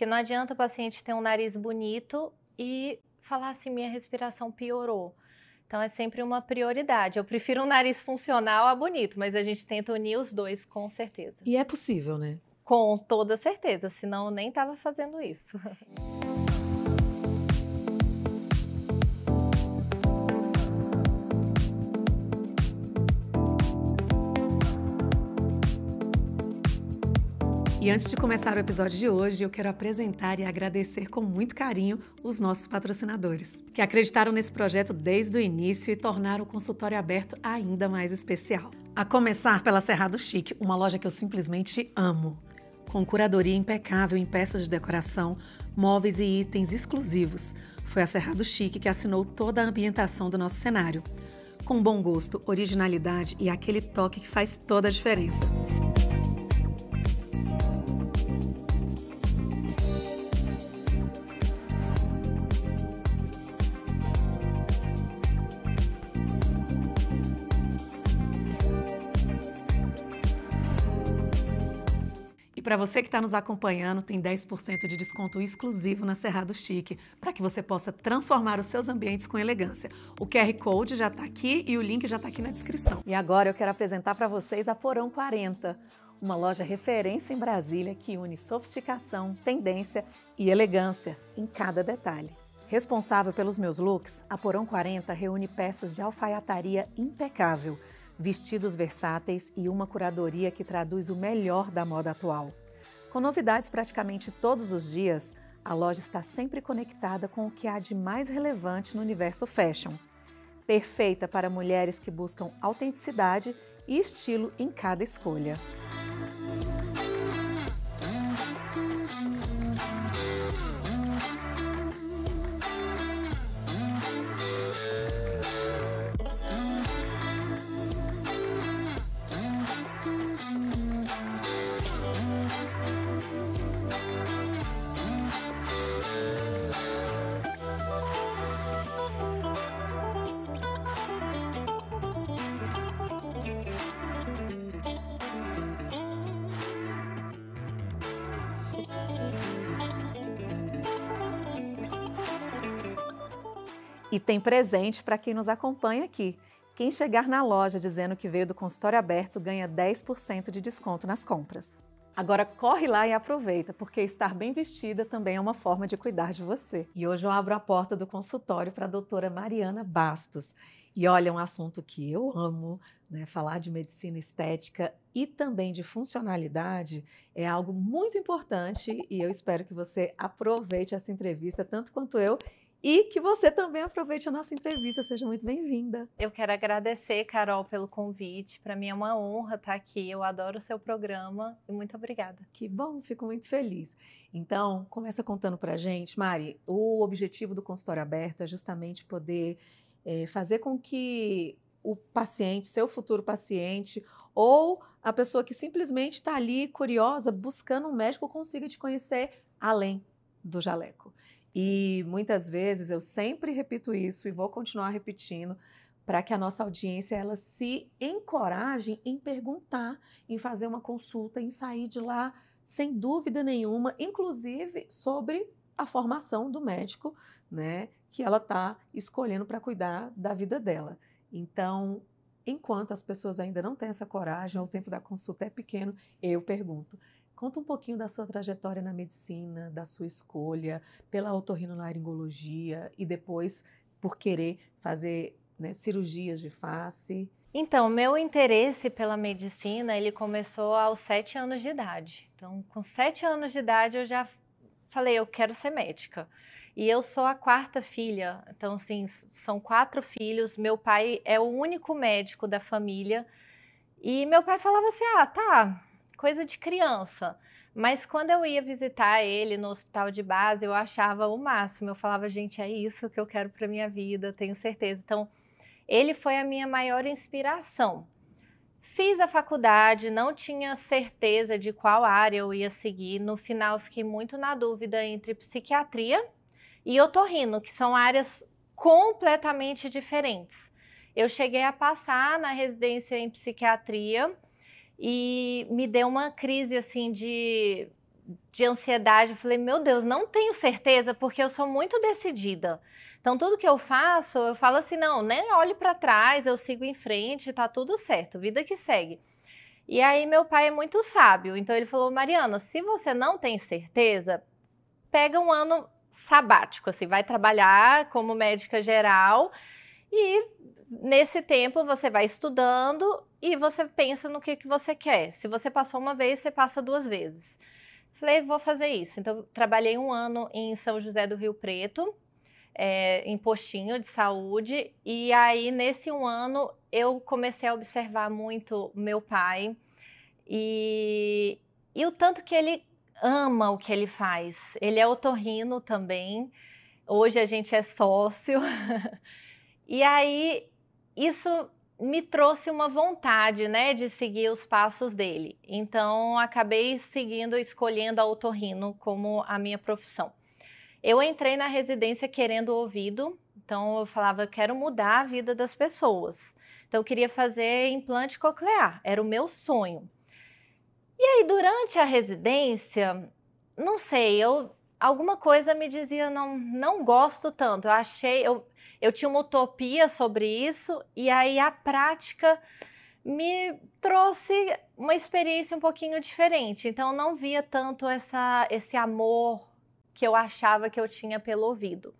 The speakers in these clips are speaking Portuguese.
Porque não adianta o paciente ter um nariz bonito e falar assim, minha respiração piorou. Então é sempre uma prioridade. Eu prefiro um nariz funcional a bonito, mas a gente tenta unir os dois com certeza. E é possível, né? Com toda certeza, senão eu nem estava fazendo isso. E antes de começar o episódio de hoje, eu quero apresentar e agradecer com muito carinho os nossos patrocinadores, que acreditaram nesse projeto desde o início e tornaram o consultório aberto ainda mais especial. A começar pela Cerrado Chic, uma loja que eu simplesmente amo. Com curadoria impecável em peças de decoração, móveis e itens exclusivos. Foi a Cerrado Chic que assinou toda a ambientação do nosso cenário. Com bom gosto, originalidade e aquele toque que faz toda a diferença. E para você que está nos acompanhando, tem 10% de desconto exclusivo na Cerrado Chic, para que você possa transformar os seus ambientes com elegância. O QR Code já está aqui e o link já está aqui na descrição. E agora eu quero apresentar para vocês a Porão 40, uma loja referência em Brasília que une sofisticação, tendência e elegância em cada detalhe. Responsável pelos meus looks, a Porão 40 reúne peças de alfaiataria impecável, vestidos versáteis e uma curadoria que traduz o melhor da moda atual. Com novidades praticamente todos os dias, a loja está sempre conectada com o que há de mais relevante no universo fashion. Perfeita para mulheres que buscam autenticidade e estilo em cada escolha. E tem presente para quem nos acompanha aqui. Quem chegar na loja dizendo que veio do consultório aberto ganha 10% de desconto nas compras. Agora corre lá e aproveita, porque estar bem vestida também é uma forma de cuidar de você. E hoje eu abro a porta do consultório para a doutora Mariana Bastos. E olha, um assunto que eu amo, né? Falar de medicina estética e também de funcionalidade é algo muito importante e eu espero que você aproveite essa entrevista tanto quanto eu. E que você também aproveite a nossa entrevista. Seja muito bem-vinda. Eu quero agradecer, Carol, pelo convite. Para mim é uma honra estar aqui. Eu adoro o seu programa e muito obrigada. Que bom, fico muito feliz. Então, começa contando pra gente, Mari, o objetivo do consultório aberto é justamente poder fazer com que o paciente, seu futuro paciente, ou a pessoa que simplesmente está ali curiosa, buscando um médico, consiga te conhecer além do jaleco. E muitas vezes eu sempre repito isso e vou continuar repetindo para que a nossa audiência ela se encoraje em perguntar, em fazer uma consulta, em sair de lá sem dúvida nenhuma, inclusive sobre a formação do médico, né, que ela está escolhendo para cuidar da vida dela. Então, enquanto as pessoas ainda não têm essa coragem, o tempo da consulta é pequeno, eu pergunto. Conta um pouquinho da sua trajetória na medicina, da sua escolha pela otorrinolaringologia e depois por querer fazer, né, cirurgias de face. Então, meu interesse pela medicina, ele começou aos 7 anos de idade. Então, com 7 anos de idade, eu já falei, eu quero ser médica. E eu sou a 4ª filha, então, assim, são 4 filhos. Meu pai é o único médico da família. E meu pai falava assim, ah, tá, coisa de criança. Mas quando eu ia visitar ele no hospital de base, eu achava o máximo. Eu falava, gente, é isso que eu quero para minha vida, tenho certeza. Então, ele foi a minha maior inspiração. Fiz a faculdade, não tinha certeza de qual área eu ia seguir. No final, fiquei muito na dúvida entre psiquiatria e otorrino, que são áreas completamente diferentes. Eu cheguei a passar na residência em psiquiatria e me deu uma crise assim de de ansiedade. Eu falei, meu Deus, não tenho certeza, porque eu sou muito decidida. Então, tudo que eu faço, eu falo assim, não, nem olhe para trás, eu sigo em frente, tá tudo certo, vida que segue. E aí, meu pai é muito sábio, então ele falou, Mariana, se você não tem certeza, pega um ano sabático, assim, vai trabalhar como médica geral e nesse tempo você vai estudando e você pensa no que você quer. Se você passou uma vez, você passa 2 vezes. Falei, vou fazer isso. Então, trabalhei um ano em São José do Rio Preto, em postinho de saúde, e aí nesse um ano eu comecei a observar muito meu pai e o tanto que ele ama o que ele faz. Ele é otorrino também, hoje a gente é sócio, e aí isso me trouxe uma vontade, né, de seguir os passos dele. Então, acabei seguindo, escolhendo a otorrino como a minha profissão. Eu entrei na residência querendo o ouvido, então eu falava, eu quero mudar a vida das pessoas. Então, eu queria fazer implante coclear, era o meu sonho. E aí, durante a residência, não sei, alguma coisa me dizia, não gosto tanto. Eu tinha uma utopia sobre isso, e aí a prática me trouxe uma experiência um pouquinho diferente. Então, eu não via tanto esse amor que eu achava que eu tinha pelo ouvido.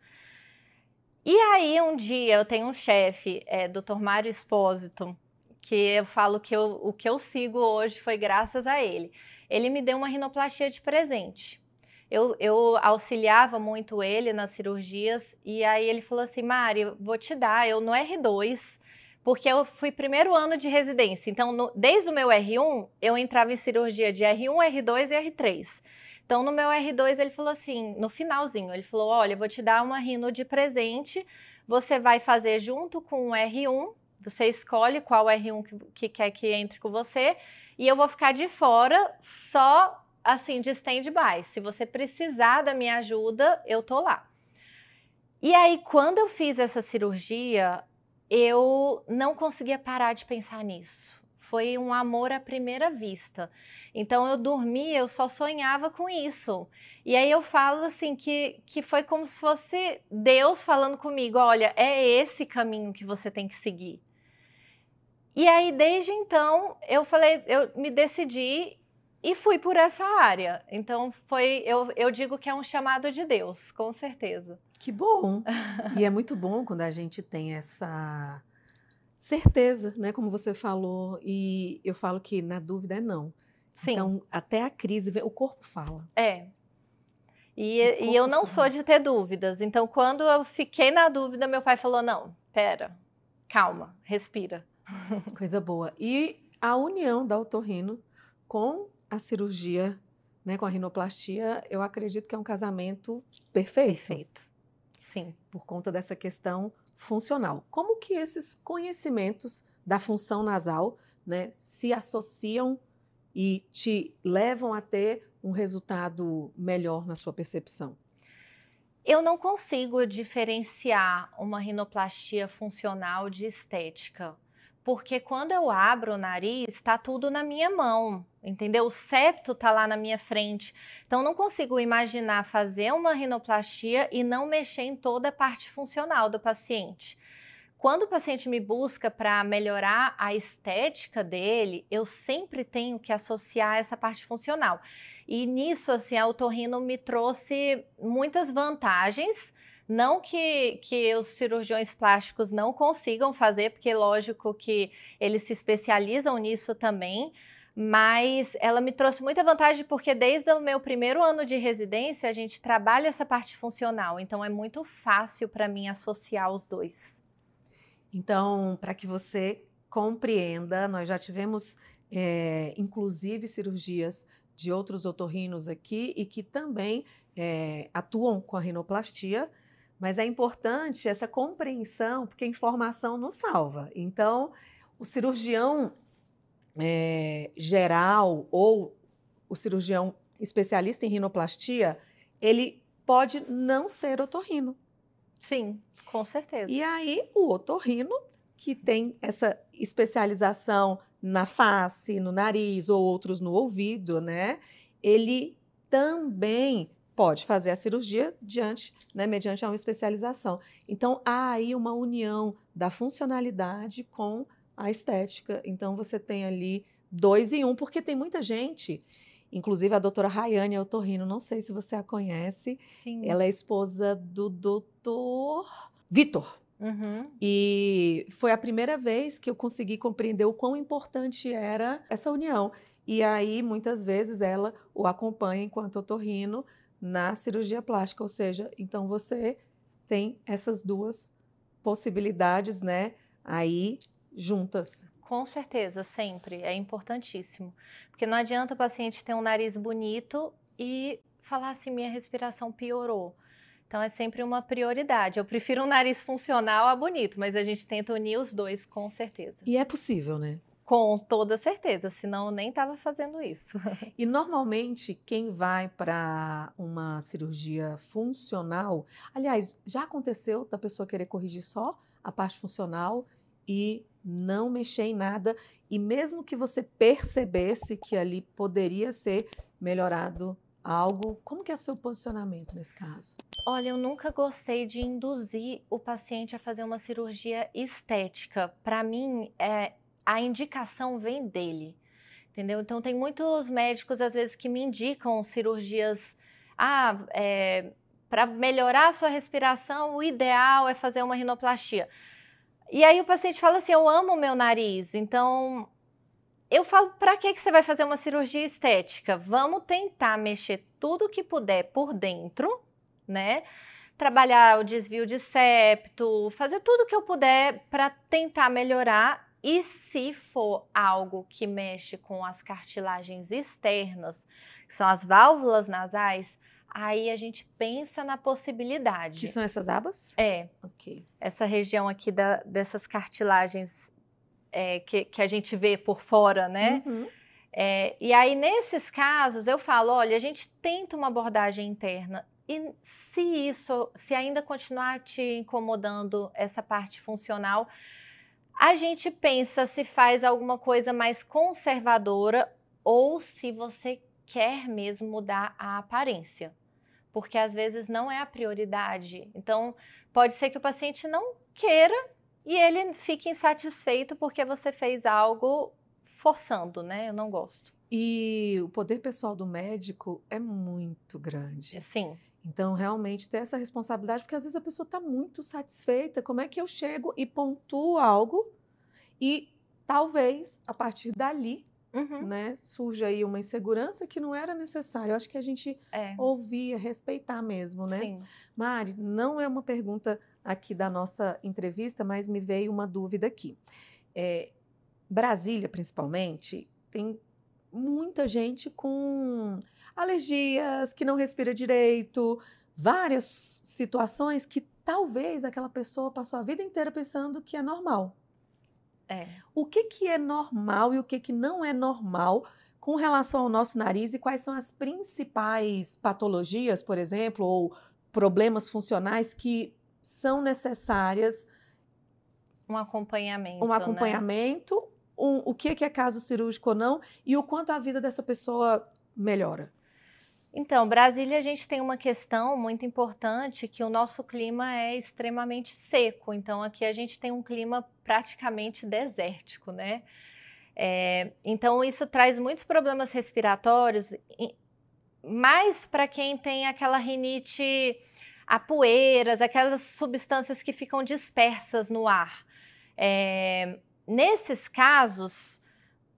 E aí, um dia, eu tenho um chefe, Dr. Mário Espósito, que eu falo que o que eu sigo hoje foi graças a ele. Ele me deu uma rinoplastia de presente. Eu auxiliava muito ele nas cirurgias e aí ele falou assim, Mari, vou te dar, eu no R2, porque eu fui primeiro ano de residência, então desde o meu R1, eu entrava em cirurgia de R1, R2 e R3. Então no meu R2 ele falou assim, no finalzinho, ele falou, olha, eu vou te dar uma rino de presente, você vai fazer junto com o R1, você escolhe qual R1 que quer que entre com você, e eu vou ficar de fora só assim, de stand-by. Se você precisar da minha ajuda, eu tô lá. E aí, quando eu fiz essa cirurgia, eu não conseguia parar de pensar nisso. Foi um amor à primeira vista. Então, eu dormia, eu só sonhava com isso. E aí eu falo assim, que foi como se fosse Deus falando comigo, olha, é esse caminho que você tem que seguir. E aí, desde então, eu me decidi e fui por essa área. Então, eu digo que é um chamado de Deus, com certeza. Que bom! E é muito bom quando a gente tem essa certeza, né? Como você falou. E eu falo que na dúvida é não. Sim. Então, até a crise, o corpo fala. E eu não sou de ter dúvidas. Então, quando eu fiquei na dúvida, meu pai falou, não, pera, calma, respira. Coisa boa. E a união da otorrino com a cirurgia, né, com a rinoplastia, eu acredito que é um casamento perfeito. Perfeito, sim. Por conta dessa questão funcional. Como que esses conhecimentos da função nasal, né, se associam e te levam a ter um resultado melhor na sua percepção? Eu não consigo diferenciar uma rinoplastia funcional de estética. Porque quando eu abro o nariz, está tudo na minha mão, entendeu? O septo está lá na minha frente. Então, não consigo imaginar fazer uma rinoplastia e não mexer em toda a parte funcional do paciente. Quando o paciente me busca para melhorar a estética dele, eu sempre tenho que associar essa parte funcional. E nisso, assim, a otorrino me trouxe muitas vantagens. Não que os cirurgiões plásticos não consigam fazer, porque lógico que eles se especializam nisso também, mas ela me trouxe muita vantagem porque desde o meu primeiro ano de residência a gente trabalha essa parte funcional, então é muito fácil para mim associar os dois. Então, para que você compreenda, nós já tivemos, inclusive, cirurgias de outros otorrinos aqui e que também atuam com a rinoplastia, mas é importante essa compreensão, porque a informação nos salva. Então, o cirurgião geral ou o cirurgião especialista em rinoplastia, ele pode não ser otorrino. Sim, com certeza. E aí, o otorrino, que tem essa especialização na face, no nariz ou outros no ouvido, né? Ele também pode fazer a cirurgia mediante uma especialização. Então, há aí uma união da funcionalidade com a estética. Então, você tem ali 2 em 1, porque tem muita gente, inclusive a doutora Rayane Otorrino, não sei se você a conhece, Sim. ela é esposa do doutor Vitor. Uhum. E foi a primeira vez que eu consegui compreender o quão importante era essa união. E aí, muitas vezes, ela o acompanha enquanto otorrino na cirurgia plástica, ou seja, então você tem essas 2 possibilidades, né, aí juntas. Com certeza, sempre. É importantíssimo. Porque não adianta o paciente ter um nariz bonito e falar assim, minha respiração piorou. Então, é sempre uma prioridade. Eu prefiro um nariz funcional a bonito, mas a gente tenta unir os 2, com certeza. E é possível, né? Com toda certeza, senão eu nem estava fazendo isso. E normalmente quem vai para uma cirurgia funcional, aliás, já aconteceu da pessoa querer corrigir só a parte funcional e não mexer em nada, e mesmo que você percebesse que ali poderia ser melhorado algo, como que é o seu posicionamento nesse caso? Olha, eu nunca gostei de induzir o paciente a fazer uma cirurgia estética. Para mim, a indicação vem dele, entendeu? Então, tem muitos médicos, às vezes, que me indicam cirurgias. Para melhorar a sua respiração, o ideal é fazer uma rinoplastia. E aí o paciente fala assim, eu amo o meu nariz, então eu falo, para que você vai fazer uma cirurgia estética? Vamos tentar mexer tudo que puder por dentro, né? Trabalhar o desvio de septo, fazer tudo que eu puder para tentar melhorar. E se for algo que mexe com as cartilagens externas, que são as válvulas nasais, aí a gente pensa na possibilidade. Que são essas abas? É. Ok. Essa região aqui dessas cartilagens que a gente vê por fora, né? Uhum. E aí, nesses casos, eu falo, olha, a gente tenta uma abordagem interna e se ainda continuar te incomodando essa parte funcional, a gente pensa se faz alguma coisa mais conservadora ou se você quer mesmo mudar a aparência. Porque às vezes não é a prioridade. Então, pode ser que o paciente não queira e ele fique insatisfeito porque você fez algo forçando, né? Eu não gosto. E o poder pessoal do médico é muito grande. Sim. Então, realmente, ter essa responsabilidade, porque às vezes a pessoa está muito satisfeita. Como é que eu chego e pontuo algo e talvez, a partir dali, né, surja aí uma insegurança que não era necessária. Eu acho que a gente ouvia, respeitar mesmo, né? Sim. Mari, não é uma pergunta aqui da nossa entrevista, mas me veio uma dúvida aqui. Brasília, principalmente, tem muita gente com alergias, que não respira direito, várias situações que talvez aquela pessoa passou a vida inteira pensando que é normal. O que é normal e o que não é normal com relação ao nosso nariz e quais são as principais patologias, por exemplo, ou problemas funcionais que são necessárias? Um acompanhamento, Um acompanhamento, né? O que é caso cirúrgico ou não e o quanto a vida dessa pessoa melhora. Então, Brasília, a gente tem uma questão muito importante que o nosso clima é extremamente seco. Então, aqui a gente tem um clima praticamente desértico, né? Então, isso traz muitos problemas respiratórios, mais para quem tem aquela rinite a poeiras, aquelas substâncias que ficam dispersas no ar. Nesses casos,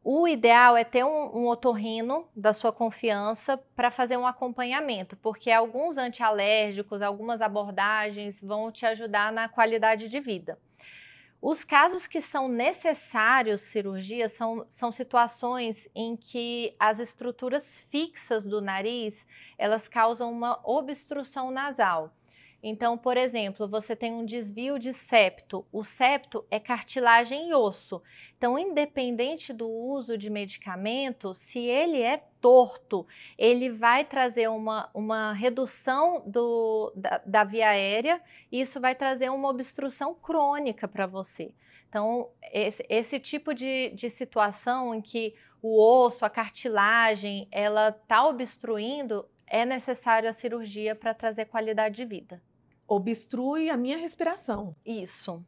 o ideal é ter um otorrino da sua confiança para fazer um acompanhamento, porque alguns antialérgicos, algumas abordagens vão te ajudar na qualidade de vida. Os casos que são necessários cirurgia são situações em que as estruturas fixas do nariz, elas causam uma obstrução nasal. Então, por exemplo, você tem um desvio de septo. O septo é cartilagem e osso. Então, independente do uso de medicamento, se ele é torto, ele vai trazer uma redução da via aérea e isso vai trazer uma obstrução crônica para você. Então, esse tipo de situação em que o osso, a cartilagem, ela está obstruindo, é necessário a cirurgia para trazer qualidade de vida. Obstrui a minha respiração. Isso.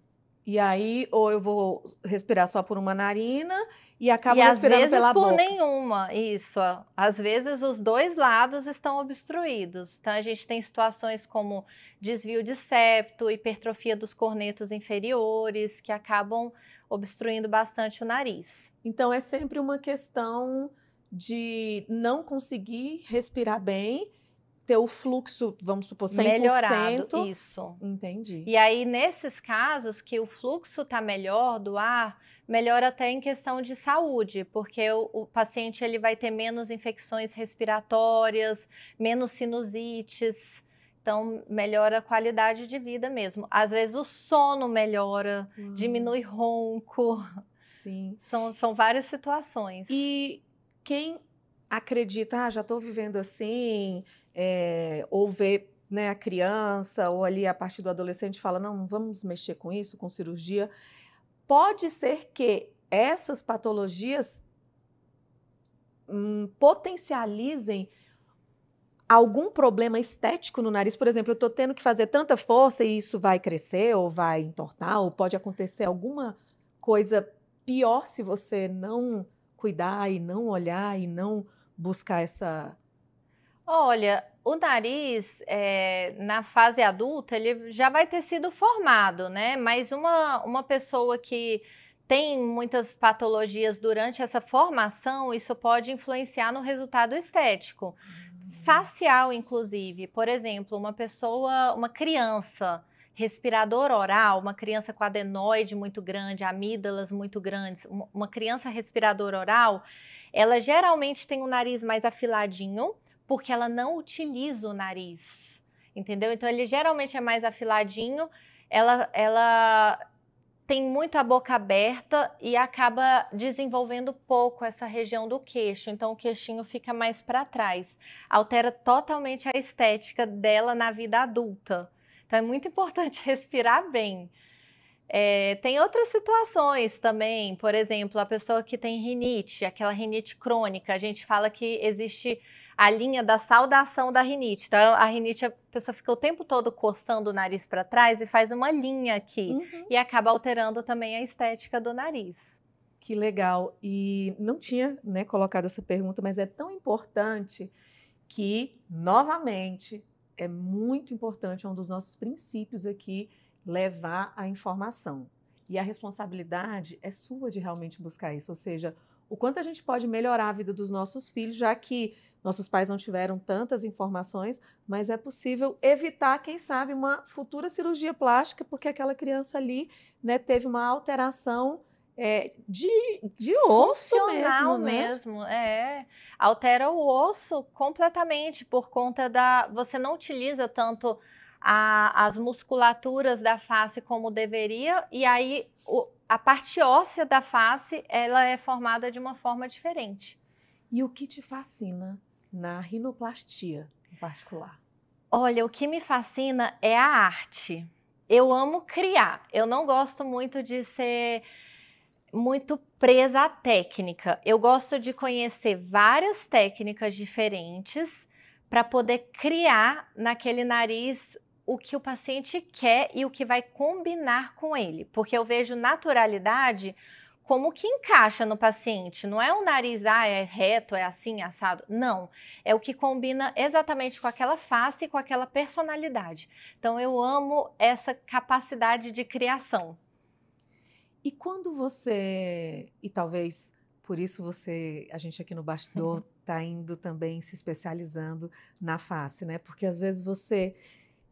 E aí, ou eu vou respirar só por uma narina e acabo E às respirando vezes pela por boca. nenhuma, isso. Às vezes os dois lados estão obstruídos. Então a gente tem situações como desvio de septo, hipertrofia dos cornetos inferiores, que acabam obstruindo bastante o nariz. Então é sempre uma questão de não conseguir respirar bem, ter o fluxo, vamos supor, 100%. Melhorado, isso. Entendi. E aí, nesses casos que o fluxo está melhor do ar, melhora até em questão de saúde, porque o paciente ele vai ter menos infecções respiratórias, menos sinusites, então melhora a qualidade de vida mesmo. Às vezes o sono melhora, diminui ronco. Sim. São várias situações. E quem acredita, já estou vivendo assim, ou vê, né, a criança, ou ali a partir do adolescente fala, não vamos mexer com isso, com cirurgia. Pode ser que essas patologias potencializem algum problema estético no nariz. Por exemplo, eu estou tendo que fazer tanta força e isso vai crescer ou vai entortar, ou pode acontecer alguma coisa pior se você não cuidar e não olhar e não buscar essa... Olha, o nariz, na fase adulta, ele já vai ter sido formado, né? Mas uma pessoa que tem muitas patologias durante essa formação, isso pode influenciar no resultado estético. Facial, inclusive. Por exemplo, uma criança respirador oral, uma criança com adenoide muito grande, amígdalas muito grandes, uma criança respiradora oral, ela geralmente tem o nariz mais afiladinho, porque ela não utiliza o nariz, entendeu? Então, ele geralmente é mais afiladinho, ela tem muito a boca aberta e acaba desenvolvendo pouco essa região do queixo, então o queixinho fica mais para trás. Altera totalmente a estética dela na vida adulta. Então, é muito importante respirar bem. Tem outras situações também, por exemplo, a pessoa que tem rinite, aquela rinite crônica, a gente fala que existe a linha da saudação da rinite. Então, a rinite, a pessoa fica o tempo todo coçando o nariz para trás e faz uma linha aqui. E acaba alterando também a estética do nariz. Que legal. E não tinha, né, colocado essa pergunta, mas é tão importante que, novamente, é muito importante, é um dos nossos princípios aqui, levar a informação. E a responsabilidade é sua de realmente buscar isso, ou seja, o quanto a gente pode melhorar a vida dos nossos filhos, já que nossos pais não tiveram tantas informações, mas é possível evitar, quem sabe, uma futura cirurgia plástica, porque aquela criança ali, né, teve uma alteração de osso Funcional mesmo, né? Altera o osso completamente por conta você não utiliza tanto as musculaturas da face como deveria, e aí a parte óssea da face, ela é formada de uma forma diferente. E o que te fascina na rinoplastia, em particular? Olha, o que me fascina é a arte. Eu amo criar. Eu não gosto muito de ser muito presa à técnica. Eu gosto de conhecer várias técnicas diferentes para poder criar naquele nariz o que o paciente quer e o que vai combinar com ele. Porque eu vejo naturalidade como que encaixa no paciente. Não é o nariz, é reto, é assim, assado. Não, é o que combina exatamente com aquela face e com aquela personalidade. Então eu amo essa capacidade de criação. E quando você, e talvez por isso a gente aqui no bastidor está indo também se especializando na face, né? Porque às vezes você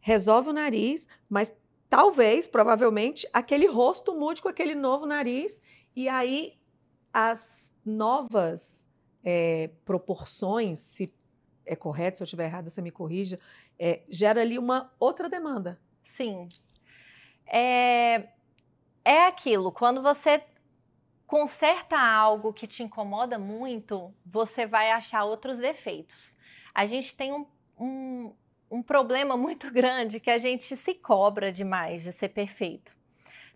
resolve o nariz, mas talvez, provavelmente, aquele rosto mude com aquele novo nariz e aí as novas proporções, se é correto, se eu estiver errada, você me corrija, gera ali uma outra demanda. Sim. É aquilo, quando você conserta algo que te incomoda muito, você vai achar outros defeitos. A gente tem um problema muito grande que a gente se cobra demais de ser perfeito.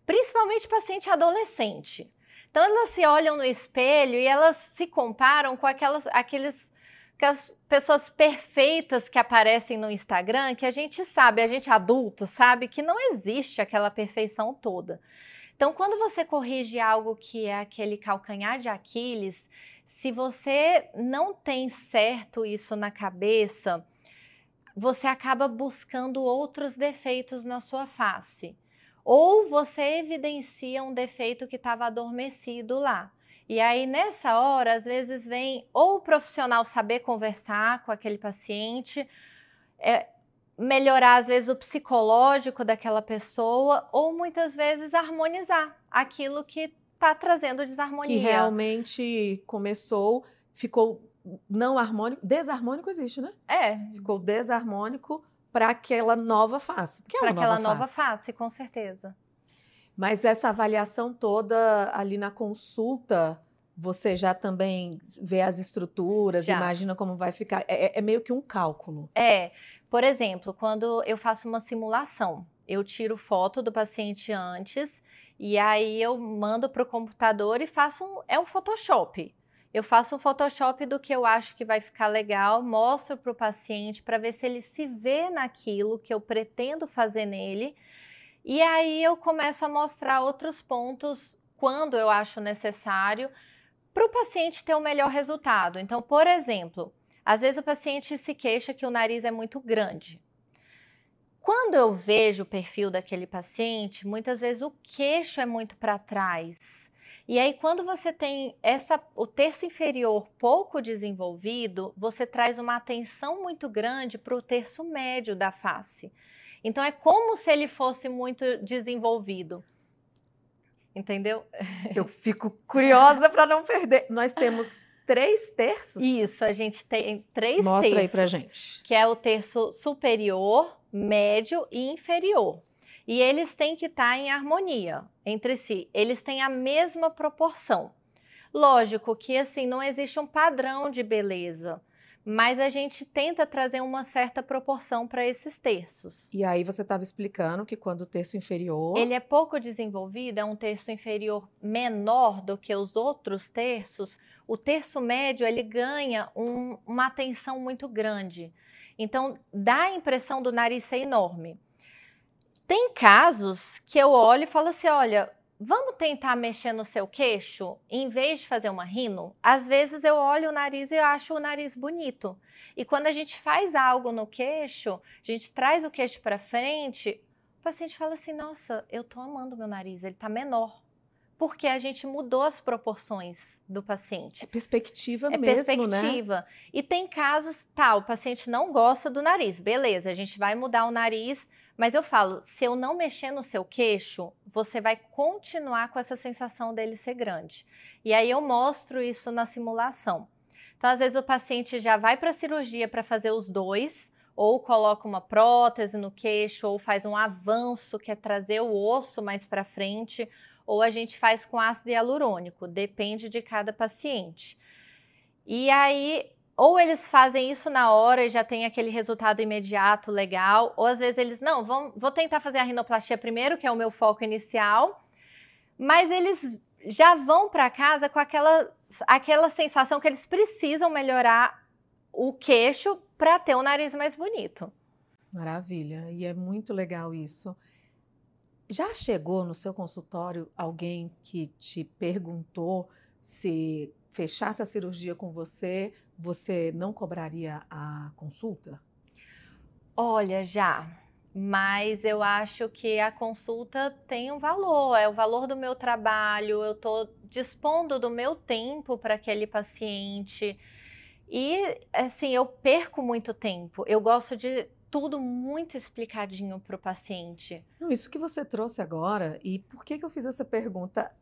Principalmente paciente adolescente. Então elas se olham no espelho e elas se comparam com aqueles aquelas pessoas perfeitas que aparecem no Instagram, que a gente sabe, a gente adulto sabe que não existe aquela perfeição toda. Então, quando você corrige algo que é aquele calcanhar de Aquiles, se você não tem certo isso na cabeça, você acaba buscando outros defeitos na sua face. Ou você evidencia um defeito que estava adormecido lá. E aí, nessa hora, às vezes vem ou o profissional saber conversar com aquele paciente, melhorar, às vezes, o psicológico daquela pessoa, ou muitas vezes harmonizar aquilo que está trazendo desarmonia. Que realmente começou, ficou não harmônico, desarmônico existe, né? Ficou desarmônico para aquela nova face. Para aquela nova face, com certeza. Mas essa avaliação toda ali na consulta, você já também vê as estruturas, já imagina como vai ficar? É meio que um cálculo. Por exemplo, quando eu faço uma simulação, eu tiro foto do paciente antes e aí eu mando para o computador e faço um Photoshop. Eu faço um Photoshop do que eu acho que vai ficar legal, mostro para o paciente para ver se ele se vê naquilo que eu pretendo fazer nele. E aí eu começo a mostrar outros pontos quando eu acho necessário para o paciente ter o melhor resultado. Então, por exemplo, às vezes o paciente se queixa que o nariz é muito grande. Quando eu vejo o perfil daquele paciente, muitas vezes o queixo é muito para trás. E aí, quando você tem o terço inferior pouco desenvolvido, você traz uma atenção muito grande para o terço médio da face. Então, é como se ele fosse muito desenvolvido. Entendeu? Eu fico curiosa para não perder. Nós temos 3 terços? Isso, a gente tem 3 terços. Mostra aí pra gente. Que é o terço superior, médio e inferior. E eles têm que estar em harmonia entre si. Eles têm a mesma proporção. Lógico que assim não existe um padrão de beleza, mas a gente tenta trazer uma certa proporção para esses terços. E aí você estava explicando que quando o terço inferior... ele é pouco desenvolvido, é um terço inferior menor do que os outros terços, o terço médio ele ganha uma atenção muito grande. Então, dá a impressão do nariz ser enorme. Tem casos que eu olho e falo assim, olha, vamos tentar mexer no seu queixo em vez de fazer uma rino? Às vezes eu olho o nariz e eu acho o nariz bonito. E quando a gente faz algo no queixo, a gente traz o queixo para frente, o paciente fala assim, nossa, eu tô amando meu nariz, ele tá menor. Porque a gente mudou as proporções do paciente. É perspectiva mesmo, né? É perspectiva. E tem casos, o paciente não gosta do nariz. Beleza, a gente vai mudar o nariz, mas eu falo, se eu não mexer no seu queixo, você vai continuar com essa sensação dele ser grande. E aí eu mostro isso na simulação. Então, às vezes o paciente já vai para a cirurgia para fazer os dois, ou coloca uma prótese no queixo, ou faz um avanço, que é trazer o osso mais para frente, ou a gente faz com ácido hialurônico, depende de cada paciente. E aí, ou eles fazem isso na hora e já tem aquele resultado imediato, legal, ou às vezes eles, não, vou tentar fazer a rinoplastia primeiro, que é o meu foco inicial, mas eles já vão para casa com aquela sensação que eles precisam melhorar o queixo para ter o nariz mais bonito. Maravilha, e é muito legal isso. Já chegou no seu consultório alguém que te perguntou se fechasse a cirurgia com você, você não cobraria a consulta? Olha, já. Mas eu acho que a consulta tem um valor, é o valor do meu trabalho, eu estou dispondo do meu tempo para aquele paciente. E, assim, eu perco muito tempo. Eu gosto de tudo muito explicadinho para o paciente. Não, isso que você trouxe agora, e por que eu fiz essa pergunta?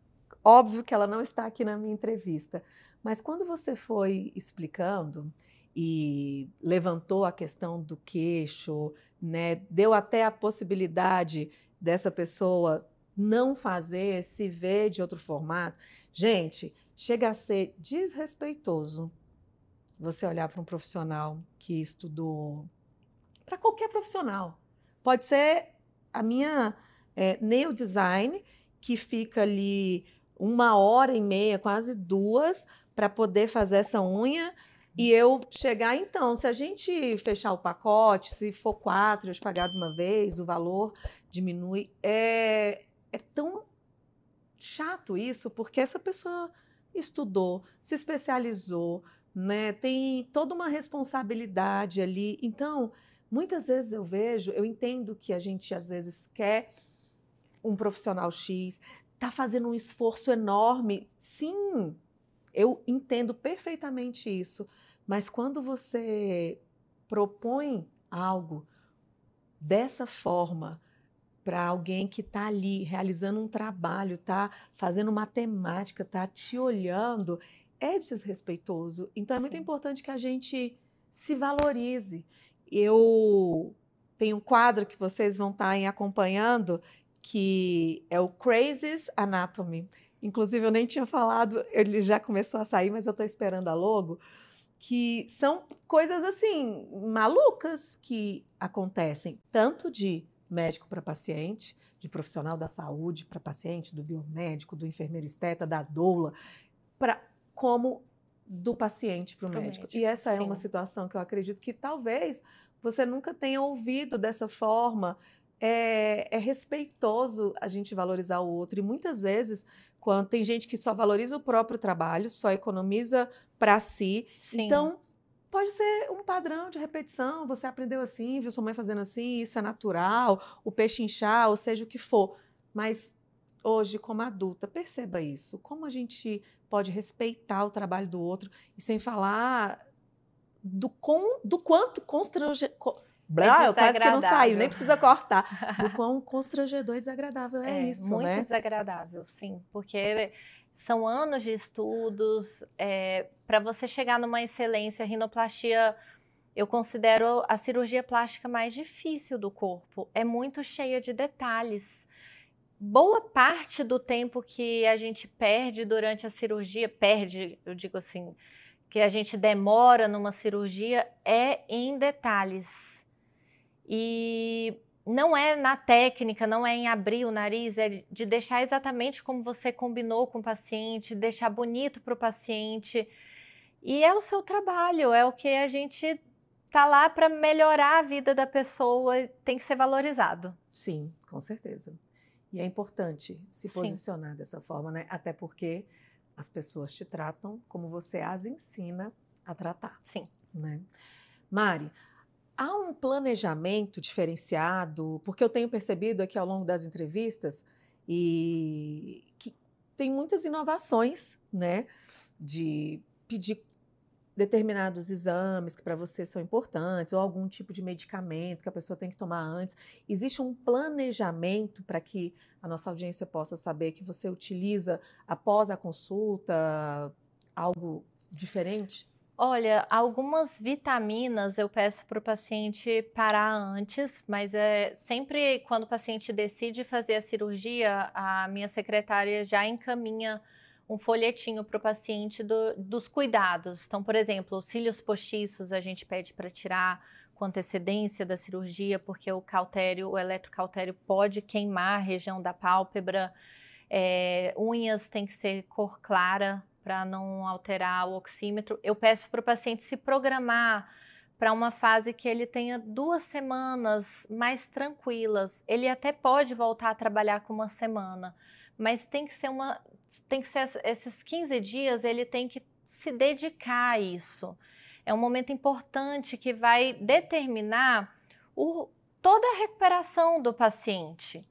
Óbvio que ela não está aqui na minha entrevista, mas quando você foi explicando e levantou a questão do queixo, né, deu até a possibilidade dessa pessoa não fazer, se ver de outro formato. Gente, chega a ser desrespeitoso você olhar para um profissional que estudou, para qualquer profissional. Pode ser a minha nail design, que fica ali 1h30, quase 2, para poder fazer essa unha E eu chegar, então, se a gente fechar o pacote, se for 4, eu te pagar de uma vez, o valor diminui. É tão chato isso, porque essa pessoa estudou, se especializou, né? Tem toda uma responsabilidade ali. Então, muitas vezes eu entendo que a gente às vezes quer um profissional X, está fazendo um esforço enorme. Sim, eu entendo perfeitamente isso, mas quando você propõe algo dessa forma para alguém que está ali realizando um trabalho, está fazendo matemática, está te olhando, é desrespeitoso. Então é muito Sim. importante que a gente se valorize. Eu tenho um quadro que vocês vão estar acompanhando, que é o Crazy's Anatomy. Inclusive, eu nem tinha falado, ele já começou a sair, mas eu estou esperando a logo, que são coisas assim, malucas que acontecem, tanto de médico para paciente, de profissional da saúde para paciente, do biomédico, do enfermeiro esteta, da doula, como do paciente para o Pro médico. E médico, essa é uma sim. situação que eu acredito que talvez você nunca tenha ouvido dessa forma. É respeitoso a gente valorizar o outro. E muitas vezes, quando tem gente que só valoriza o próprio trabalho, só economiza para si, Sim. então pode ser um padrão de repetição. Você aprendeu assim, viu sua mãe fazendo assim, isso é natural, o peixe inchar, ou seja o que for. Mas hoje, como adulta, perceba isso. Como a gente pode respeitar o trabalho do outro e sem falar do quanto constrangedor. É Quase que não saiu, nem desagradável. precisa cortar. Do quão constrangedor e desagradável é É isso, muito né? desagradável, sim, porque são anos de estudos. Para você chegar numa excelência, a rinoplastia, eu considero a cirurgia plástica mais difícil do corpo. É muito cheia de detalhes. Boa parte do tempo que a gente perde durante a cirurgia, eu digo assim, que a gente demora numa cirurgia, é em detalhes. E não é na técnica, não é em abrir o nariz, é de deixar exatamente como você combinou com o paciente, deixar bonito para o paciente. E é o seu trabalho, é o que a gente tá lá para melhorar a vida da pessoa, tem que ser valorizado. Sim, com certeza. E é importante se Sim, posicionar dessa forma, né? Até porque as pessoas te tratam como você as ensina a tratar, sim. né? Mari, há um planejamento diferenciado, porque eu tenho percebido aqui ao longo das entrevistas e que tem muitas inovações, né, de pedir determinados exames que para você são importantes, ou algum tipo de medicamento que a pessoa tem que tomar antes. Existe um planejamento para que a nossa audiência possa saber que você utiliza após a consulta algo diferente? Olha, algumas vitaminas eu peço para o paciente parar antes, mas é sempre quando o paciente decide fazer a cirurgia, a minha secretária já encaminha um folhetinho para o paciente dos cuidados. Então, por exemplo, os cílios postiços a gente pede para tirar com antecedência da cirurgia, porque o eletrocautério pode queimar a região da pálpebra. Unhas tem que ser cor clara para não alterar o oxímetro. Eu peço para o paciente se programar para uma fase que ele tenha 2 semanas mais tranquilas. Ele até pode voltar a trabalhar com uma semana, mas tem que ser esses 15 dias, ele tem que se dedicar a isso. É um momento importante que vai determinar toda a recuperação do paciente.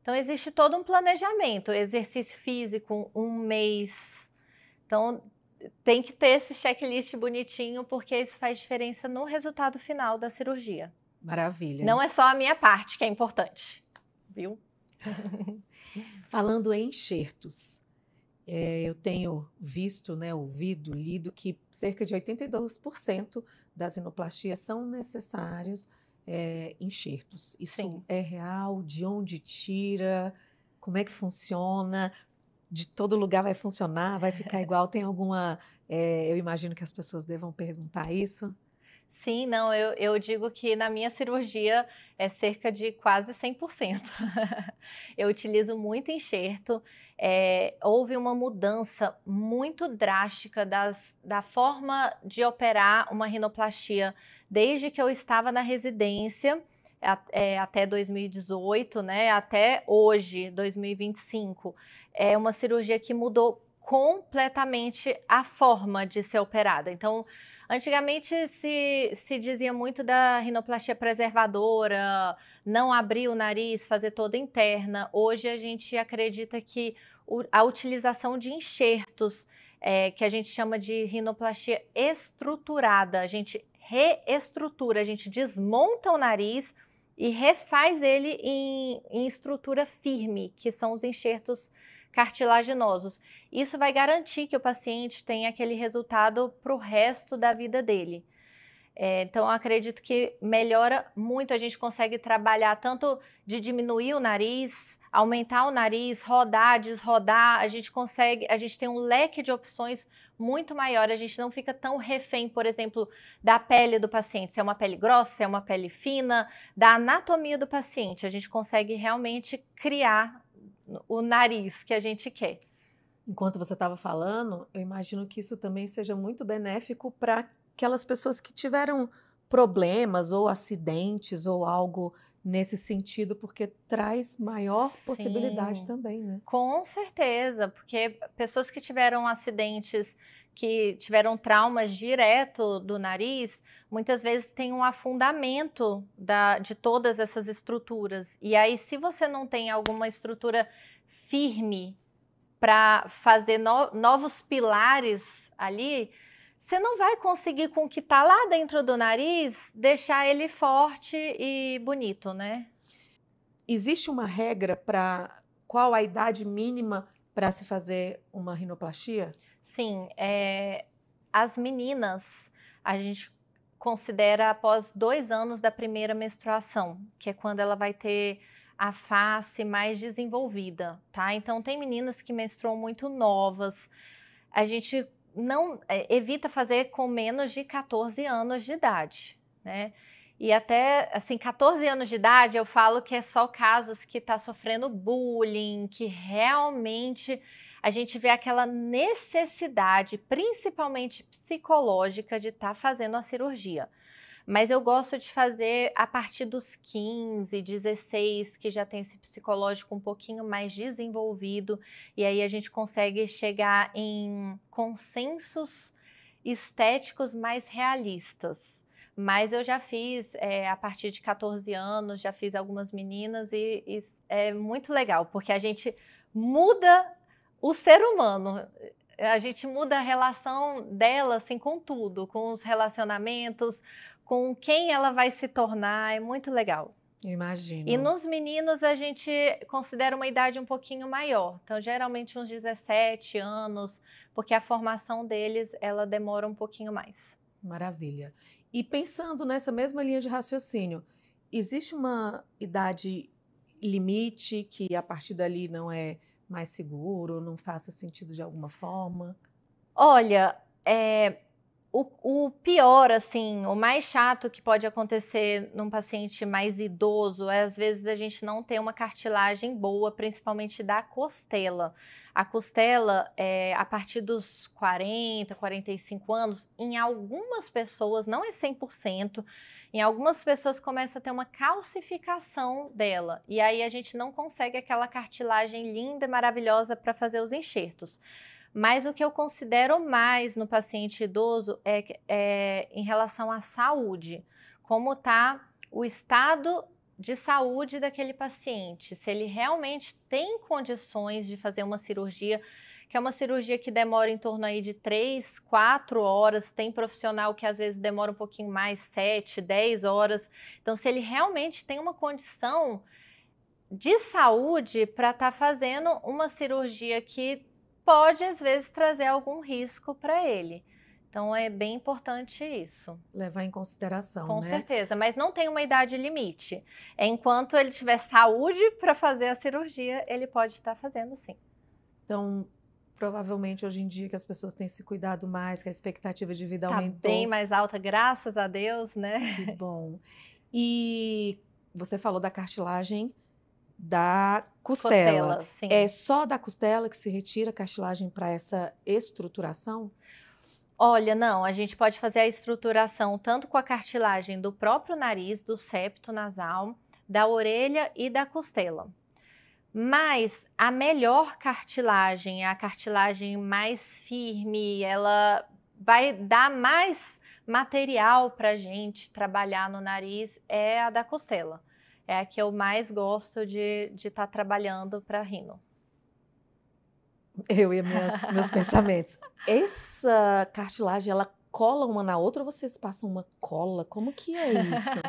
Então, existe todo um planejamento, exercício físico, 1 mês. Então, tem que ter esse checklist bonitinho, porque isso faz diferença no resultado final da cirurgia. Maravilha. Não é só a minha parte que é importante, viu? Falando em enxertos, eu tenho visto, né, ouvido, lido que cerca de 82% das rinoplastias são necessários enxertos. Isso Sim. é real? De onde tira? Como é que funciona? De todo lugar vai funcionar? Vai ficar igual? Tem alguma... eu imagino que as pessoas devam perguntar isso. Sim, não, eu digo que na minha cirurgia é cerca de quase 100%. Eu utilizo muito enxerto. Houve uma mudança muito drástica da forma de operar uma rinoplastia desde que eu estava na residência, até 2018, né, até hoje, 2025. É uma cirurgia que mudou completamente a forma de ser operada. Então, antigamente se dizia muito da rinoplastia preservadora, não abrir o nariz, fazer toda interna. Hoje a gente acredita que a utilização de enxertos, que a gente chama de rinoplastia estruturada, a gente reestrutura, a gente desmonta o nariz e refaz ele em estrutura firme, que são os enxertos cartilaginosos. Isso vai garantir que o paciente tenha aquele resultado para o resto da vida dele. Então, eu acredito que melhora muito, a gente consegue trabalhar tanto de diminuir o nariz, aumentar o nariz, rodar, desrodar, a gente tem um leque de opções muito maior, a gente não fica tão refém, por exemplo, da pele do paciente, se é uma pele grossa, se é uma pele fina, da anatomia do paciente, a gente consegue realmente criar o nariz que a gente quer. Enquanto você estava falando, eu imagino que isso também seja muito benéfico para aquelas pessoas que tiveram problemas ou acidentes ou algo nesse sentido, porque traz maior possibilidade Sim, também, né? com certeza, porque pessoas que tiveram acidentes, que tiveram traumas direto do nariz, muitas vezes tem um afundamento de todas essas estruturas. E aí, se você não tem alguma estrutura firme para fazer novos pilares ali, você não vai conseguir com o que está lá dentro do nariz deixar ele forte e bonito, né? Existe uma regra para qual a idade mínima para se fazer uma rinoplastia? Sim, as meninas a gente considera após 2 anos da primeira menstruação, que é quando ela vai ter a face mais desenvolvida, tá? Então tem meninas que menstruam muito novas, a gente não evita fazer com menos de 14 anos de idade, né? E até, assim, 14 anos de idade, eu falo que é só casos que tá sofrendo bullying, que realmente a gente vê aquela necessidade, principalmente psicológica, de estar fazendo a cirurgia. Mas eu gosto de fazer a partir dos 15, 16, que já tem esse psicológico um pouquinho mais desenvolvido, e aí a gente consegue chegar em consensos estéticos mais realistas. Mas eu já fiz a partir de 14 anos, já fiz algumas meninas e é muito legal, porque a gente muda o ser humano. A gente muda a relação dela assim, com tudo, com os relacionamentos, com quem ela vai se tornar, é muito legal. Eu E imagino. nos meninos a gente considera uma idade um pouquinho maior, então geralmente uns 17 anos, porque a formação deles ela demora um pouquinho mais. Maravilha. E pensando nessa mesma linha de raciocínio, existe uma idade limite que a partir dali não é mais seguro, não faça sentido de alguma forma? Olha, o pior, assim, o mais chato que pode acontecer num paciente mais idoso é, às vezes, a gente não ter uma cartilagem boa, principalmente da costela. A costela, a partir dos 40, 45 anos, em algumas pessoas, não é 100%, em algumas pessoas começa a ter uma calcificação dela. E aí a gente não consegue aquela cartilagem linda e maravilhosa para fazer os enxertos. Mas o que eu considero mais no paciente idoso é em relação à saúde. Como está o estado de saúde daquele paciente. Se ele realmente tem condições de fazer uma cirurgia, que é uma cirurgia que demora em torno aí de 3, 4 horas. Tem profissional que às vezes demora um pouquinho mais, 7, 10 horas. Então, se ele realmente tem uma condição de saúde para estar fazendo uma cirurgia que pode, às vezes, trazer algum risco para ele. Então, é bem importante isso. Levar em consideração, Com né? certeza, mas não tem uma idade limite. Enquanto ele tiver saúde para fazer a cirurgia, ele pode estar fazendo sim. Então, provavelmente hoje em dia que as pessoas têm se cuidado mais, que a expectativa de vida Tá aumentou. bem mais alta, graças a Deus, né? Que bom. E você falou da cartilagem da costela. Costela, sim. É só da costela que se retira a cartilagem para essa estruturação? Olha, não, a gente pode fazer a estruturação tanto com a cartilagem do próprio nariz, do septo nasal, da orelha e da costela. Mas a melhor cartilagem, a cartilagem mais firme, ela vai dar mais material para a gente trabalhar no nariz, é a da costela. É a que eu mais gosto de estar trabalhando para rino. Eu e meus pensamentos. Essa cartilagem, ela cola uma na outra ou vocês passam uma cola? Como que é isso?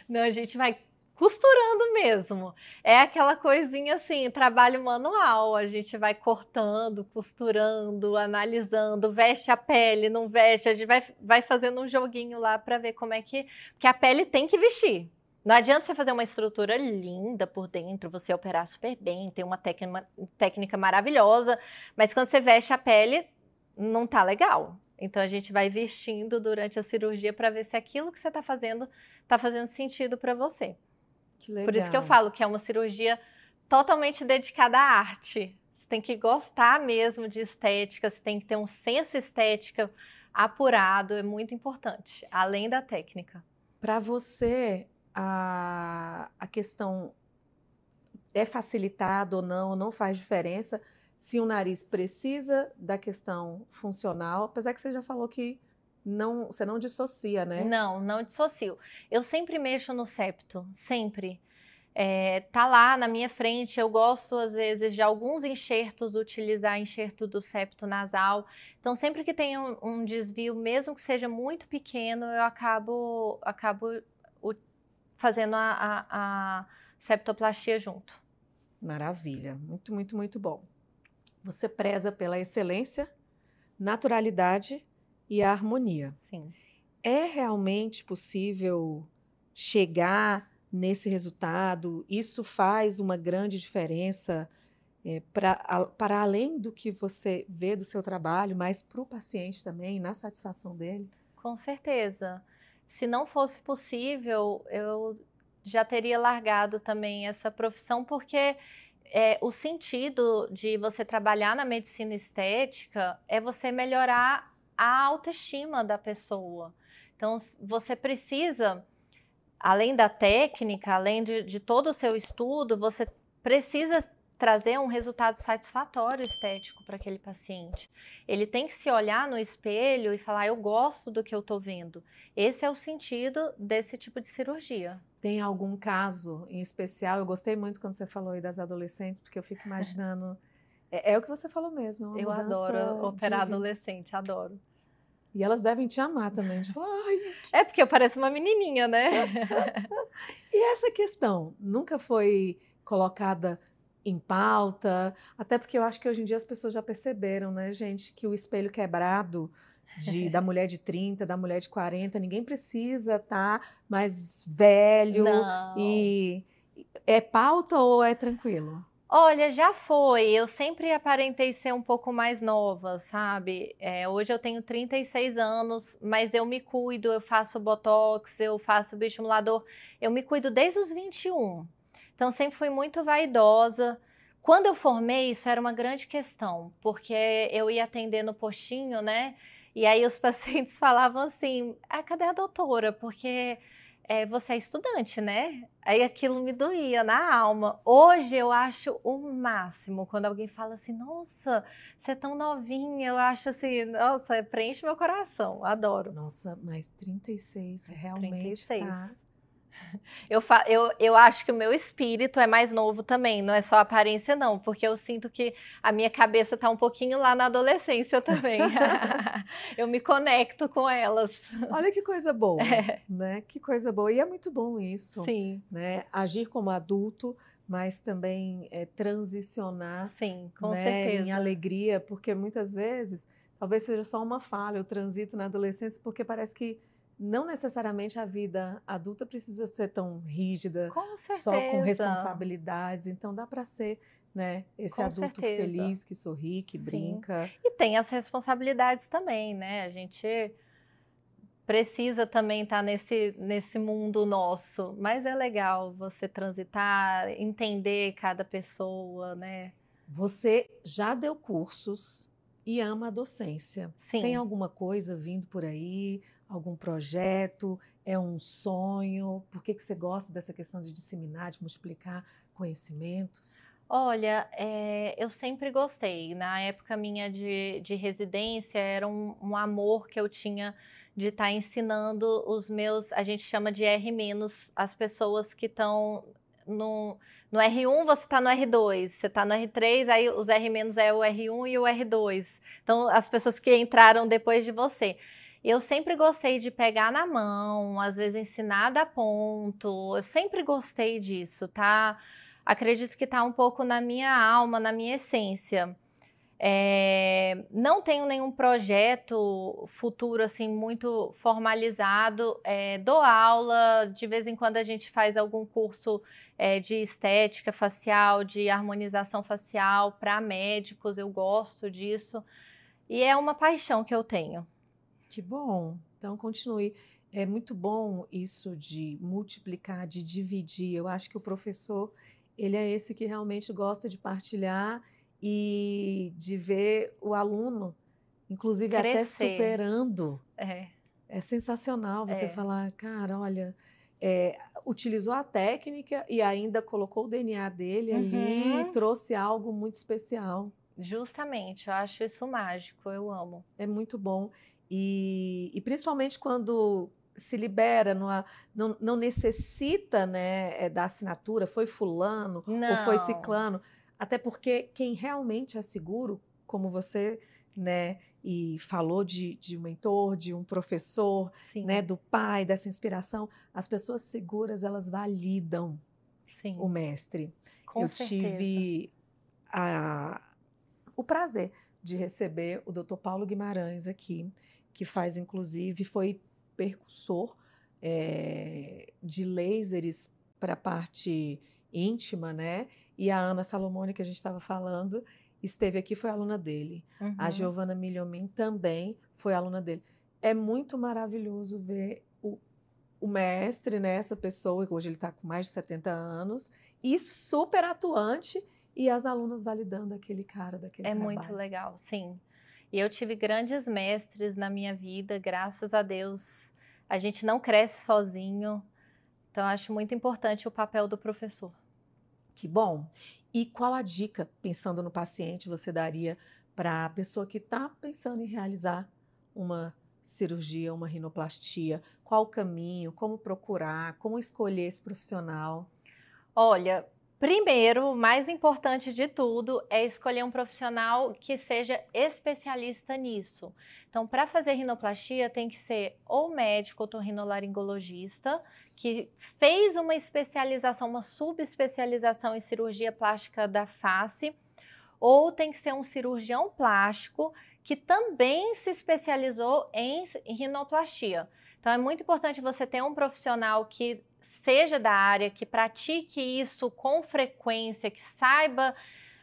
Não, a gente vai costurando mesmo. É aquela coisinha assim, trabalho manual. A gente vai cortando, costurando, analisando, veste a pele, não veste. A gente vai fazendo um joguinho lá para ver como é que... Porque a pele tem que vestir. Não adianta você fazer uma estrutura linda por dentro, você operar super bem, ter uma técnica maravilhosa, mas quando você veste a pele, não tá legal. Então a gente vai vestindo durante a cirurgia para ver se aquilo que você tá fazendo sentido para você. Que legal. Por isso que eu falo que é uma cirurgia totalmente dedicada à arte. Você tem que gostar mesmo de estética, você tem que ter um senso estético apurado, é muito importante, além da técnica. Para você, a questão é facilitada ou não faz diferença se o nariz precisa da questão funcional, apesar que você já falou que você não dissocia, né? Não dissocio. Eu sempre mexo no septo, sempre. Tá lá na minha frente, eu gosto às vezes de alguns enxertos, utilizar enxerto do septo nasal. Então sempre que tem um desvio, mesmo que seja muito pequeno, eu acabo fazendo a septoplastia junto. Maravilha, muito, muito, muito bom. Você preza pela excelência, naturalidade e a harmonia. Sim. É realmente possível chegar nesse resultado? Isso faz uma grande diferença para além do que você vê do seu trabalho, mas para o paciente também, na satisfação dele? Com certeza. Se não fosse possível, eu já teria largado também essa profissão, porque o sentido de você trabalhar na medicina estética é você melhorar a autoestima da pessoa. Então, você precisa, além da técnica, além de todo o seu estudo, você precisa trazer um resultado satisfatório estético para aquele paciente. Ele tem que se olhar no espelho e falar, eu gosto do que eu estou vendo. Esse é o sentido desse tipo de cirurgia. Tem algum caso em especial? Eu gostei muito quando você falou aí das adolescentes, porque eu fico imaginando... É o que você falou mesmo, é uma Eu mudança adoro operar de vida. adolescente, adoro. E elas devem te amar também, de falar, ai... É porque eu pareço uma menininha, né? E essa questão nunca foi colocada em pauta? Até porque eu acho que hoje em dia as pessoas já perceberam, né, gente, que o espelho quebrado da mulher de 30, da mulher de 40, ninguém precisa estar mais velho. Não. E é pauta ou é tranquilo? Olha, já foi. Eu sempre aparentei ser um pouco mais nova, sabe? Hoje eu tenho 36 anos, mas eu me cuido, eu faço botox, eu faço bioestimulador. Eu me cuido desde os 21. Então, sempre fui muito vaidosa. Quando eu formei, isso era uma grande questão, porque eu ia atender no postinho, né? E aí os pacientes falavam assim, cadê a doutora? Porque... você é estudante, né? Aí aquilo me doía na alma. Hoje eu acho o máximo quando alguém fala assim, nossa, você é tão novinha. Eu acho assim, nossa, preenche meu coração, adoro. Nossa, mas 36 realmente 36. tá... Eu acho que o meu espírito é mais novo também, não é só a aparência não, porque eu sinto que a minha cabeça tá um pouquinho lá na adolescência também. Eu me conecto com elas. Olha que coisa boa, né? Que coisa boa. E é muito bom isso. Sim. Né? Agir como adulto, mas também transicionar. Sim, com né? certeza. Em alegria, porque muitas vezes, talvez seja só uma falha, eu transito na adolescência, porque parece que não necessariamente a vida adulta precisa ser tão rígida, Com só com certeza, responsabilidades. Então dá para ser, né, esse com adulto certeza. feliz, que sorri, que Sim. brinca. E tem as responsabilidades também, né? A gente precisa também estar nesse mundo nosso, mas é legal você transitar, entender cada pessoa, né? Você já deu cursos e ama a docência. Tem Sim. alguma coisa vindo por aí? Algum projeto? É um sonho? Por que que você gosta dessa questão de disseminar, de multiplicar conhecimentos? Olha, eu sempre gostei. Na época minha de residência, era um amor que eu tinha de estar ensinando os meus, a gente chama de R-, as pessoas que estão no R1, você está no R2, você está no R3, aí os R- é o R1 e o R2. Então, as pessoas que entraram depois de você. Eu sempre gostei de pegar na mão, às vezes ensinar a dar ponto, eu sempre gostei disso, tá? Acredito que está um pouco na minha alma, na minha essência. Não tenho nenhum projeto futuro assim muito formalizado. Dou aula, de vez em quando a gente faz algum curso de estética facial, de harmonização facial para médicos. Eu gosto disso e é uma paixão que eu tenho. Que bom. Então continue. É muito bom isso de multiplicar, de dividir. Eu acho que o professor, ele é esse que realmente gosta de partilhar e de ver o aluno, inclusive até Crescer. superando. É, É sensacional você é. falar, cara, olha, é, utilizou a técnica e ainda colocou o DNA dele ali e Uhum. trouxe algo muito especial. Justamente, eu acho isso mágico, eu amo. É muito bom. E principalmente quando se libera, não necessita, né, da assinatura, foi fulano ou foi Não, ciclano, até porque quem realmente é seguro, como você, né, e falou de um mentor, de um professor, né, sim, do pai, dessa inspiração, as pessoas seguras, elas validam o sim, mestre. com Eu certeza. tive a, o prazer de receber o Dr. Paulo Guimarães aqui, que faz, inclusive, foi percussor de lasers para a parte íntima, né? E a Ana Salomone, que a gente estava falando, esteve aqui, foi aluna dele. A Uhum. Giovanna Milhomin também foi aluna dele. É muito maravilhoso ver o mestre, né, essa pessoa, hoje ele está com mais de 70 anos, e super atuante, e as alunas validando aquele cara daquele É muito trabalho. legal, sim. E eu tive grandes mestres na minha vida, graças a Deus. A gente não cresce sozinho, então eu acho muito importante o papel do professor. Que bom! E qual a dica, pensando no paciente, você daria para a pessoa que está pensando em realizar uma cirurgia, uma rinoplastia? Qual o caminho? Como procurar? Como escolher esse profissional? Olha, primeiro, o mais importante de tudo é escolher um profissional que seja especialista nisso. Então, para fazer rinoplastia, tem que ser ou médico otorrinolaringologista, que fez uma especialização, uma subespecialização em cirurgia plástica da face, ou tem que ser um cirurgião plástico que também se especializou em rinoplastia. Então é muito importante você ter um profissional que seja da área, que pratique isso com frequência, que saiba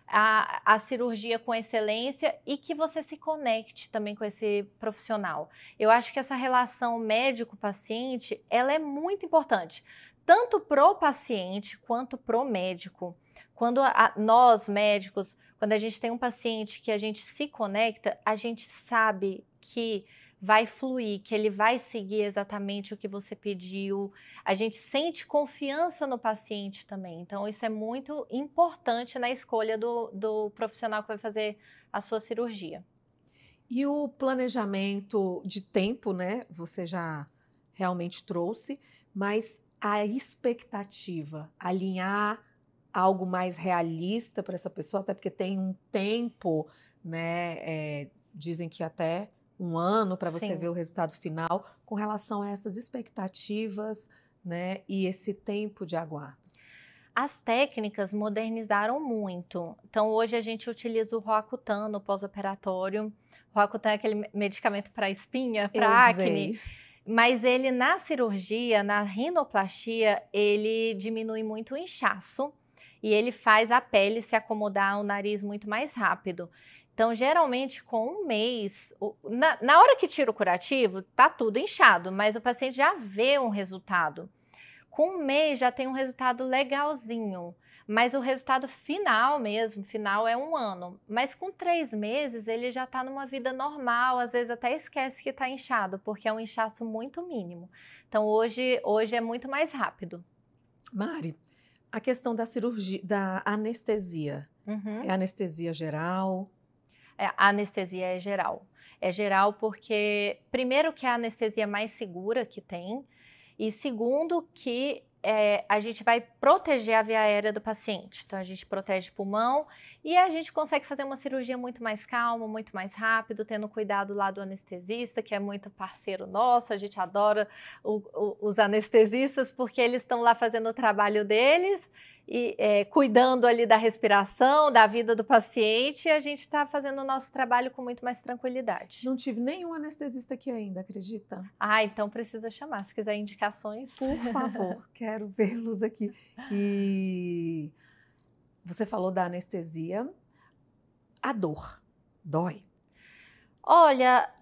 a cirurgia com excelência e que você se conecte também com esse profissional. Eu acho que essa relação médico-paciente, ela é muito importante, tanto pro paciente quanto pro médico. Quando nós, médicos, quando a gente tem um paciente que a gente se conecta, a gente sabe que vai fluir, que ele vai seguir exatamente o que você pediu. A gente sente confiança no paciente também. Então, isso é muito importante na escolha do profissional que vai fazer a sua cirurgia. E o planejamento de tempo, né? Você já realmente trouxe, mas a expectativa, alinhar algo mais realista para essa pessoa, até porque tem um tempo, né? Dizem que até um ano para você ver Sim. o resultado final, com relação a essas expectativas, né? E esse tempo de aguardo. As técnicas modernizaram muito. Então, hoje a gente utiliza o Roacutan no pós-operatório. Roacutan é aquele medicamento para espinha, Eu para acne. usei. Mas ele na cirurgia, na rinoplastia, ele diminui muito o inchaço e ele faz a pele se acomodar ao nariz muito mais rápido. Então, geralmente, com um mês, na hora que tira o curativo, tá tudo inchado, mas o paciente já vê um resultado. Com um mês já tem um resultado legalzinho, mas o resultado final mesmo, final é 1 ano. Mas com 3 meses ele já está numa vida normal, às vezes até esquece que está inchado, porque é um inchaço muito mínimo. Então hoje é muito mais rápido. Mari, a questão da cirurgia, da anestesia, é anestesia geral? A anestesia é geral. É geral porque, primeiro, que é a anestesia mais segura que tem, e segundo, que a gente vai proteger a via aérea do paciente. Então, a gente protege o pulmão e a gente consegue fazer uma cirurgia muito mais calma, muito mais rápido, tendo cuidado lá do anestesista, que é muito parceiro nosso. A gente adora os anestesistas, porque eles estão lá fazendo o trabalho deles e cuidando ali da respiração, da vida do paciente, e a gente está fazendo o nosso trabalho com muito mais tranquilidade. Não tive nenhum anestesista aqui ainda, acredita? Ah, então precisa chamar, se quiser indicações. Por favor, quero vê-los aqui. E você falou da anestesia, a dor, dói? Olha,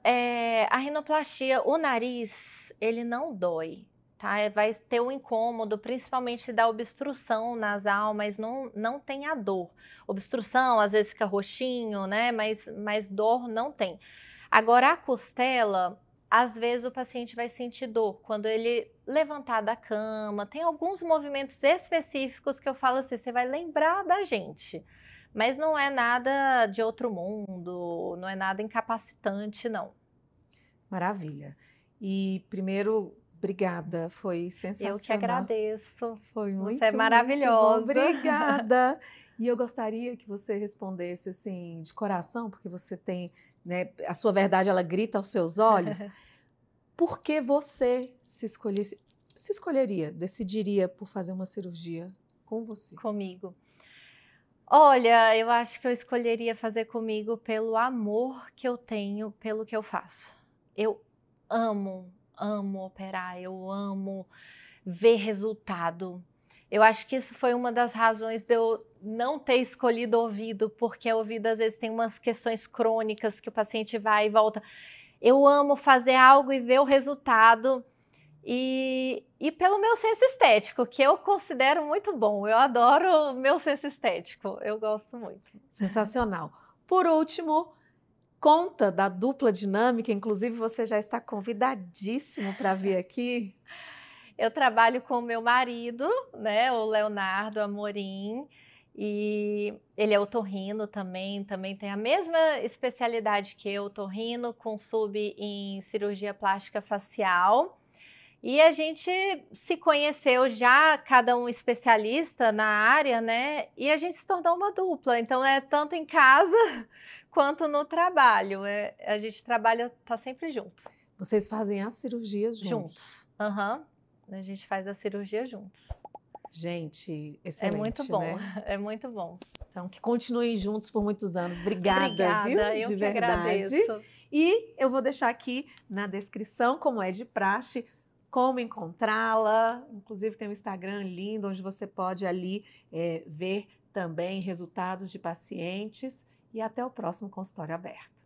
a rinoplastia, o nariz, ele não dói. Tá? Vai ter um incômodo, principalmente da obstrução nasal, mas não tem a dor. Obstrução, às vezes fica roxinho, né? Mas dor não tem. Agora, a costela, às vezes o paciente vai sentir dor quando ele levantar da cama. Tem alguns movimentos específicos que eu falo assim, você vai lembrar da gente. Mas não é nada de outro mundo, não é nada incapacitante, não. Maravilha. E primeiro, obrigada, foi sensacional. Eu que agradeço. Foi muito, você é maravilhosa. Muito bom. Obrigada. E eu gostaria que você respondesse assim, de coração, porque você tem, né, a sua verdade, ela grita aos seus olhos. Por que você se escolheria, decidiria por fazer uma cirurgia com você? Comigo. Olha, eu acho que eu escolheria fazer comigo pelo amor que eu tenho pelo que eu faço. Eu amo operar, eu amo ver resultado. Eu acho que isso foi uma das razões de eu não ter escolhido ouvido, porque o ouvido às vezes tem umas questões crônicas que o paciente vai e volta. Eu amo fazer algo e ver o resultado. E pelo meu senso estético, que eu considero muito bom. Eu adoro o meu senso estético, eu gosto muito. Sensacional. Por último, conta da dupla dinâmica, inclusive você já está convidadíssimo para vir aqui. Eu trabalho com o meu marido, né, o Leonardo Amorim, e ele é otorrino também tem a mesma especialidade que eu, otorrino, com sub em cirurgia plástica facial. E a gente se conheceu já, cada um especialista na área, né? E a gente se tornou uma dupla. Então, é tanto em casa quanto no trabalho. A gente trabalha, tá sempre junto. Vocês fazem as cirurgias juntos? Aham. A gente faz a cirurgia juntos. Gente, excelente, é muito bom, né? É muito bom. Então, que continuem juntos por muitos anos. Obrigada, viu? Eu de que verdade. agradeço. E eu vou deixar aqui na descrição, como é de praxe, como encontrá-la. Inclusive tem um Instagram lindo, onde você pode ali ver também resultados de pacientes. E até o próximo consultório aberto.